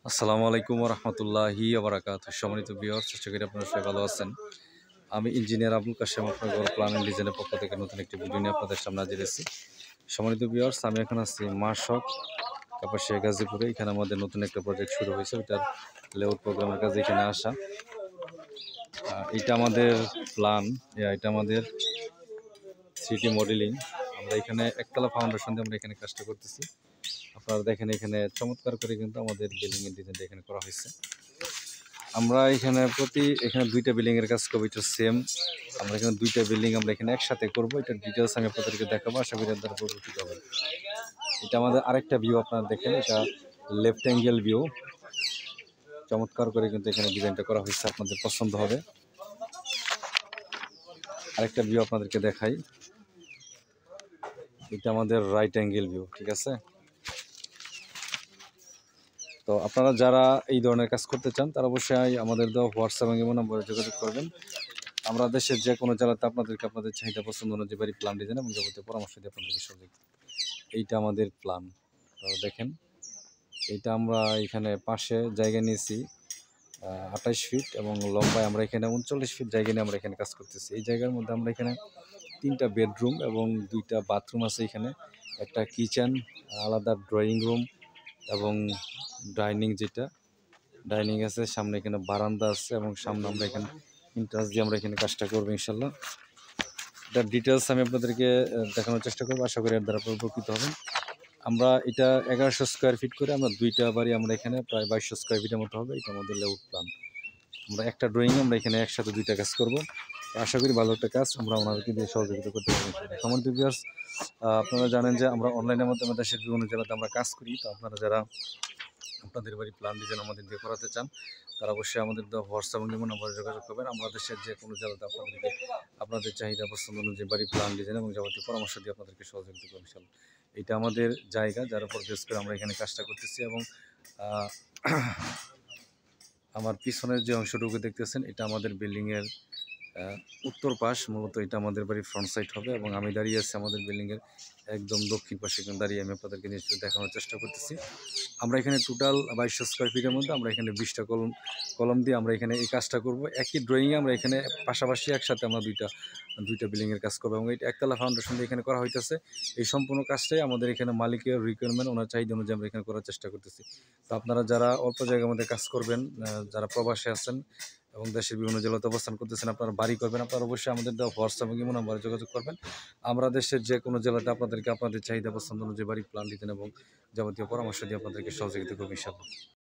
আসসালামু আলাইকুম ওয়া রাহমাতুল্লাহি ওয়া বারাকাতুহু। সম্মানিত ভিউয়ার্স, আশা করি আপনারা সবাই ভালো আছেন। আমি ইঞ্জিনিয়ার আবুল কাশেম আপনাদের প্ল্যান এন্ড ডিজাইনের পক্ষ থেকে নতুন একটি ভিডিও নিয়ে আপনাদের সামনে হাজির হয়েছি। সম্মানিত ভিউয়ার্স, আমি এখন আছি মাশক কাপাসিয়া গাজীপুরে। এখানে আমাদের নতুন একটা প্রজেক্ট শুরু হয়েছে, ওইটার লেআউট প্রোগ্রামের কাজে এখানে আসা। এটা আমাদের প্ল্যান, এটা আমাদের 3D মডেলিং। আমরা এখানে একতলা ফাউন্ডেশন দিয়ে আমরা এখানে কাজটা করতেছি। আপনারা দেখেন এখানে চমৎকার করে কিন্তু আমাদের বিল্ডিং এর ডিজাইনটা এখানে করা হয়েছে। আমরা এখানে দুইটা বিল্ডিং এর কাজ করবো, এটা সেম। আমরা এখানে দুইটা বিল্ডিং আমরা এখানে একসাথে করবো। এটার ডিটেলস আমি আপনাদেরকে দেখাবো, আশা করি আপনারা উপকৃত হবেন। এটা আমাদের আরেকটা ভিউ, আপনারা দেখেন, এটা লেফট অ্যাঙ্গেল ভিউ। চমৎকার করে কিন্তু এখানে ডিজাইনটা করা হয়েছে, আপনাদের পছন্দ হবে। আরেকটা ভিউ আপনাদেরকে দেখাই, এটা আমাদের রাইট অ্যাঙ্গেল ভিউ, ঠিক আছে। তো আপনারা যারা এই ধরনের কাজ করতে চান তারা অবশ্যই আমাদের দেওয়া হোয়াটসঅ্যাপ এবং ইমো নম্বরে যোগাযোগ করবেন। আমরা দেশের যে কোনো জেলাতে আপনাদেরকে আপনাদের চাহিদা পছন্দ অনুযায়ী বাড়ি প্ল্যান ডিজাইন এবং যাবতীয় পরামর্শ দিয়ে আপনাদেরকে সহযোগিতা। এইটা আমাদের প্ল্যান। তো দেখেন, এইটা আমরা এখানে পাশে জায়গা নিয়েছি 28 ফিট এবং লম্বায় আমরা এখানে 39 ফিট জায়গা নিয়ে আমরা এখানে কাজ করতেছি। এই জায়গার মধ্যে আমরা এখানে 3টা বেডরুম এবং 2টা বাথরুম আছে। এখানে একটা কিচেন, আলাদা ড্রয়িং রুম এবং ডাইনিং আছে। সামনে এখানে বারান্দা আছে এবং সামনে আমরা এখানে ইন্টারেস্ট দিয়ে আমরা এখানে কাজটা করবো ইনশাল্লাহ। এটার ডিটেলস আমি আপনাদেরকে দেখানোর চেষ্টা করবো, আশা করি এর দ্বারা উপকৃত হবেন। আমরা এটা 1100 স্কোয়ার ফিট করে আমরা দুইটা বাড়ি আমরা এখানে প্রায় 2200 স্কোয়ার ফিটের মতো হবে। এটা আমাদের লেআউট প্ল্যান। আমরা একটা ড্রয়িং আমরা এখানে একসাথে দুইটা কাজ করব। আশা করি ভালো একটা কাজ আমরা ওনাদেরকে দিয়ে সহযোগিতা করতে পারবো। সম্মানিত ভিউয়ার্স, আপনারা জানেন যে আমরা অনলাইনের মাধ্যমে দেশের বিভিন্ন জেলাতে আমরা কাজ করি। তো আপনারা যারা আপনাদের বাড়ি প্ল্যান ডিজাইন আমাদের দিয়ে করাতে চান তারা অবশ্যই আমাদের হোয়াটসঅ্যাপ এবং ইমো নম্বরে যোগাযোগ করবেন। আমরা দেশের যে কোনো জেলাতে আপনাদেরকে আপনাদের চাহিদা পছন্দ অনুযায়ী বাড়ি প্ল্যান ডিজাইন এবং যাবতীয় পরামর্শ দিয়ে আপনাদেরকে সহযোগিতা করব ইনশাআল্লাহ। এটা আমাদের জায়গা, যার উপর বেস করে আমরা এখানে কাজটা করতেছি। এবং আমার পিছনের যে অংশটুকু দেখতেছেন এটা আমাদের বিল্ডিংয়ের উত্তর পাশ। মূলত এটা আমাদের বাড়ির ফ্রন্ট সাইড হবে এবং আমি দাঁড়িয়ে আছি আমাদের বিল্ডিংয়ের একদম দক্ষিণ পাশে দাঁড়িয়ে আমি আপনাদেরকে নিশ্চয়ই দেখানোর চেষ্টা করতেছি। আমরা এখানে টোটাল 2200 স্কোয়ার ফিটের মধ্যে আমরা এখানে 20টা কলম দিয়ে আমরা এখানে এই কাজটা করব। একই ড্রয়িংয়ে আমরা এখানে পাশাপাশি একসাথে আমরা দুইটা বিল্ডিংয়ের কাজ করবো এবং এটা একতলা ফাউন্ডেশন দিয়ে এখানে করা হইতেছে। এই সম্পূর্ণ কাজটাই আমাদের এখানে মালিকের রিকোয়ারমেন্ট, ওনার চাহিদা অনুযায়ী আমরা এখানে করার চেষ্টা করতেছি। তো আপনারা যারা অল্প জায়গার মধ্যে কাজ করবেন, যারা প্রবাসে আছেন এবং দেশের বিভিন্ন জেলাতে অবস্থান করতেছেন, আপনারা বাড়ি করবেন, আপনারা অবশ্যই আমাদের দেওয়া হোয়াটসঅ্যাপ এবং ইমো নম্বরে যোগাযোগ করবেন। আমরা দেশের যে কোনো জেলাতে আপনাদেরকে আপনাদের চাহিদা পছন্দ অনুযায়ী বাড়ি প্ল্যান দিতেন এবং যাবতীয় পরামর্শ দিয়ে আপনাদেরকে সহযোগিতা করবেন ইনশাআল্লাহ।